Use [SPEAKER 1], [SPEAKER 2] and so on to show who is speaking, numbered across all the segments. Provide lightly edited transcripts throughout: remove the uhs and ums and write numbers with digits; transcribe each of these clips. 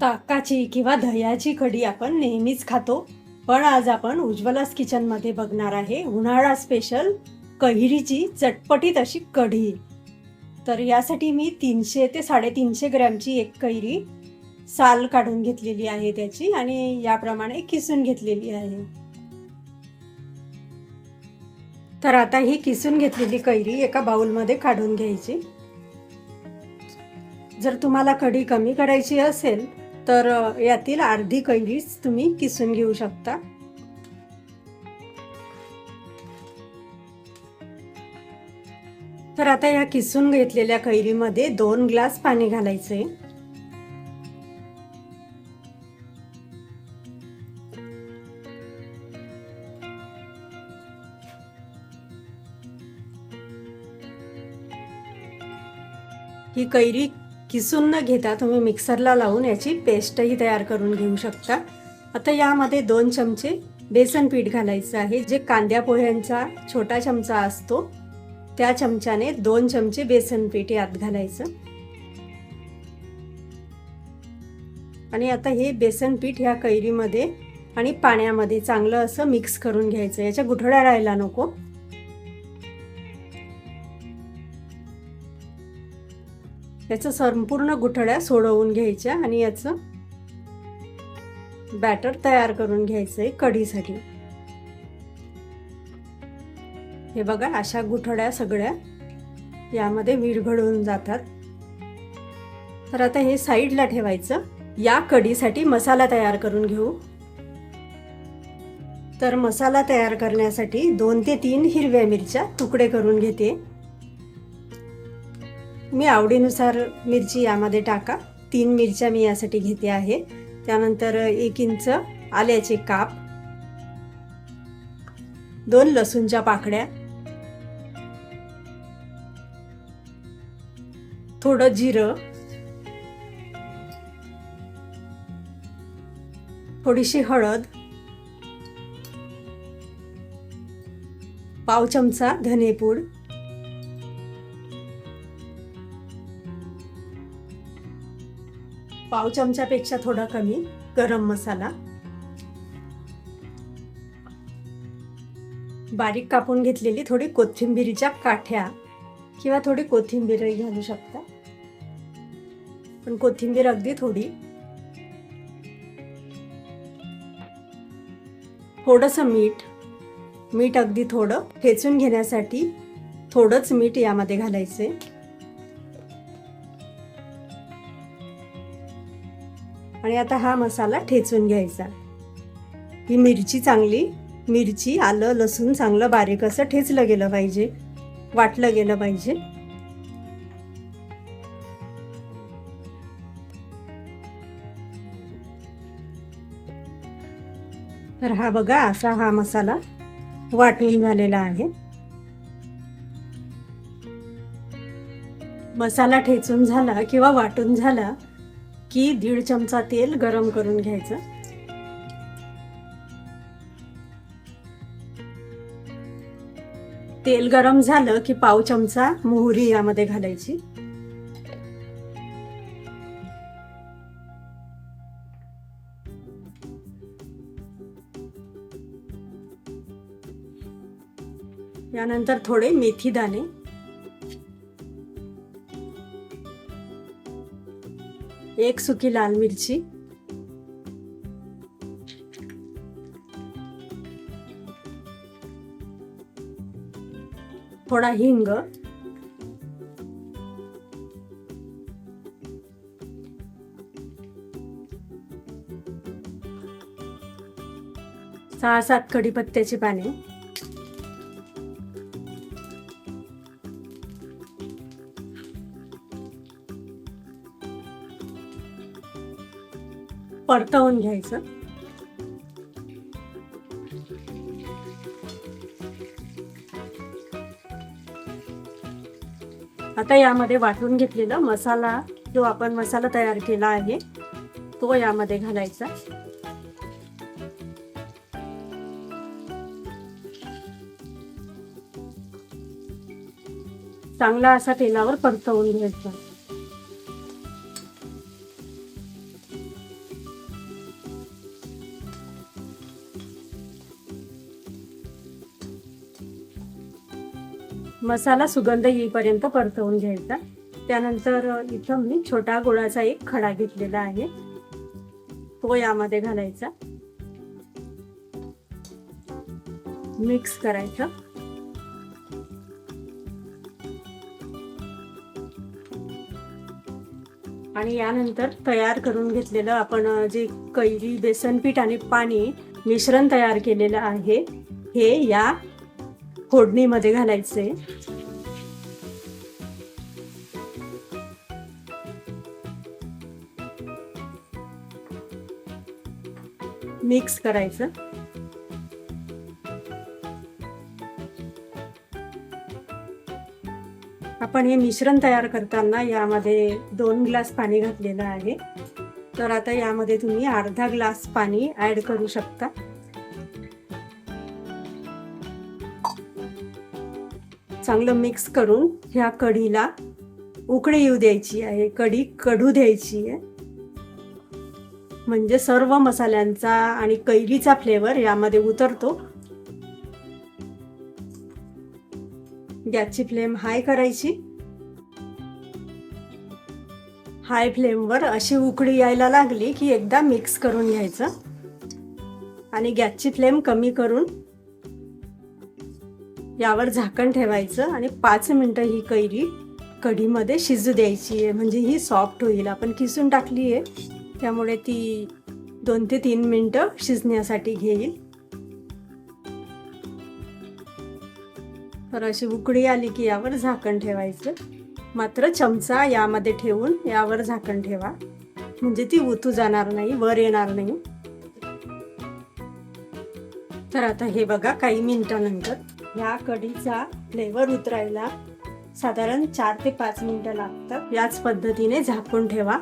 [SPEAKER 1] ताकाची किंवा दह्याची कढी आपण नेहमीच खातो, पण आज आपण उज्ज्वलास किचनमध्ये बघणार आहे उन्हाळा स्पेशल कैरीची चटपटीत अशी कढी. तर यासाठी मी 300 ते 350 ग्रॅमची एक कैरी साल काढून घेतलेली आहे त्याची आणि याप्रमाणे किसून घेतलेली आहे. तर आता ही किसून घेतलेली कैरी एका बाउलमध्ये काढून घ्यायची. जर तुम्हाला कढी कमी करायची असेल तर यातील अर्धी कैरीच तुम्ही किसून घेऊ शकता. तर आता या किसून घेतलेल्या कैरीमध्ये 2 ग्लास पाणी घालायचे. ही कैरी किसून न घेता तुम्ही मिक्सरला लावून याची पेस्टही तयार करून घेऊ शकता. आता यामध्ये 2 चमचे बेसन पीठ घालायचं आहे. जे कांद्या पोह्यांचा छोटा चमचा असतो त्या चमच्याने 2 चमचे बेसन पीठ यात घालायचं. आणि आता हे बेसन पीठ ह्या कैरीमध्ये आणि पाण्यामध्ये चांगलं असं मिक्स करून घ्यायचं. याच्या गुठळ्या राहायला नको. याचं संपूर्ण गुठळ्या सोडवून घ्यायच्या आणि याचं बॅटर तयार करून घ्यायचंय कढीसाठी. हे बघा, अशा गुठळ्या सगळ्या यामध्ये विरघळून जातात. तर आता हे साईडला ठेवायचं. या कढीसाठी मसाला तयार करून घेऊ. तर मसाला तयार करण्यासाठी 2 ते 3 हिरव्या मिरच्या तुकडे करून घेते. मी आवडीनुसार मिरची यामध्ये टाका. 3 मिरच्या मी यासाठी घेते आहे. त्यानंतर 1 इंच आल्याचे काप, 2 लसूणच्या पाकळ्या, थोडं जिरं, थोडीशी हळद, पाव चमचा धनेपूड, पाव चमच्यापेक्षा थोडा कमी गरम मसाला, बारीक कापून घेतलेली थोडी कोथिंबीरच्या काठ्या किंवा थोडी कोथिंबीरही घालू शकता, पण कोथिंबीर अगदी थोडी, थोडंसं मीठ अगदी थोडं, ठेचून घेण्यासाठी थोडंच मीठ यामध्ये घालायचे. आणि आता हा मसाला ठेचून घ्यायचा. ही मिरची आलं लसूण चांगलं बारीक असं ठेचलं गेलं पाहिजे, वाटलं गेलं पाहिजे. तर हा बघा, असा हा मसाला वाटून झालेला आहे. मसाला ठेचून झाला किंवा वाटून झाला की 1.5 चमचा तेल गरम करून घ्यायचं. तेल गरम झालं की पाव चमचा मोहरी यामध्ये घालायची. यानंतर थोडे मेथी दाणे, एक सुकी लाल मिरची, थोडा हिंग, सहा 7 कढीपत्त्याची पाने, परतवून घ्यायचं. आता यामध्ये वाटून घेतलेला मसाला, जो आपण मसाला तयार केला आहे तो यामध्ये घालायचा. चांगला असा तेलावर परतवून घ्यायचा. मसाला सुगंध येईपर्यंत परतवून घ्यायचा. त्यानंतर इथं मी छोटा गुळाचा एक खडा घेतलेला आहे, तो यामध्ये घालायचा, मिक्स करायचं. आणि यानंतर तयार करून घेतलेलं आपण जे कैरी, बेसन पीठ आणि पाणी मिश्रण तयार केलेलं आहे, हे या फोडणीमध्ये घालायचे. मिक्स करायचं. आपण हे मिश्रण तयार करताना यामध्ये 2 ग्लास पाणी घातलेलं आहे, तर आता यामध्ये तुम्ही अर्धा ग्लास पाणी ऍड करू शकता. चांगलं मिक्स करून ह्या कढीला उकळी येऊ द्यायची आहे, कढी कढू द्यायची आहे, म्हणजे सर्व मसाल्यांचा आणि कैरीचा फ्लेवर यामध्ये उतरतो. गॅसची फ्लेम हाय करायची. हाय फ्लेमवर अशी उकळी यायला लागली की एकदा मिक्स करून घ्यायचं आणि गॅसची फ्लेम कमी करून यावर झाकण ठेवायचं आणि 5 मिनिटं ही कैरी कढीमध्ये शिजू द्यायची आहे, म्हणजे ही सॉफ्ट होईल. आपण किसून टाकली आहे, त्यामुळे ती 2 ते 3 मिनिटं शिजण्यासाठी घेईल. तर अशी उकळी आली की यावर झाकण ठेवायचं, मात्र चमचा यामध्ये ठेवून यावर झाकण ठेवा, म्हणजे ती उतू जाणार नाही, वर येणार नाही. तर आता हे बघा, काही मिनिटानंतर ह्या कढीचा फ्लेवर उतरायला साधारण 4 ते 5 मिनिटं लागतात. याच पद्धतीने झाकून ठेवा,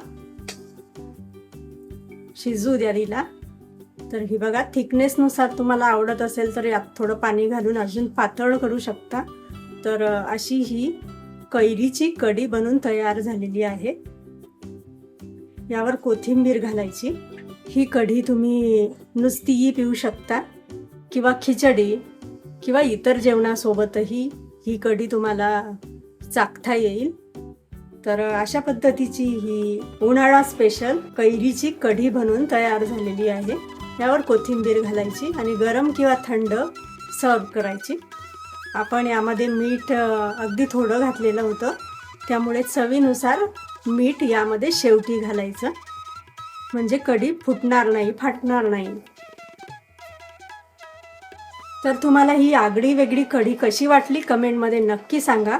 [SPEAKER 1] शिजू द्या तिला. तर ही बघा, थिकनेसनुसार तुम्हाला आवडत असेल तर यात थोडं पाणी घालून अजून पातळ करू शकता. तर अशी ही कैरीची कढी बनून तयार झालेली आहे. यावर कोथिंबीर घालायची. ही कढी तुम्ही नुसतीही पिऊ शकता किंवा खिचडी किंवा इतर जेवणासोबतही ही कढी तुम्हाला चाखता येईल. तर अशा पद्धतीची ही उन्हाळा स्पेशल कैरीची कढी बनून तयार झालेली आहे. यावर कोथिंबीर घालायची आणि गरम किंवा थंड सर्व करायची. आपण यामध्ये मीठ अगदी थोडं घातलेलं होतं, त्यामुळे चवीनुसार मीठ यामध्ये शेवटी घालायचं, म्हणजे कढी फुटणार नाही, फाटणार नाही. तर तुम्हाला ही आगळी वेगळी कढी कशी वाटली कमेंटमध्ये नक्की सांगा.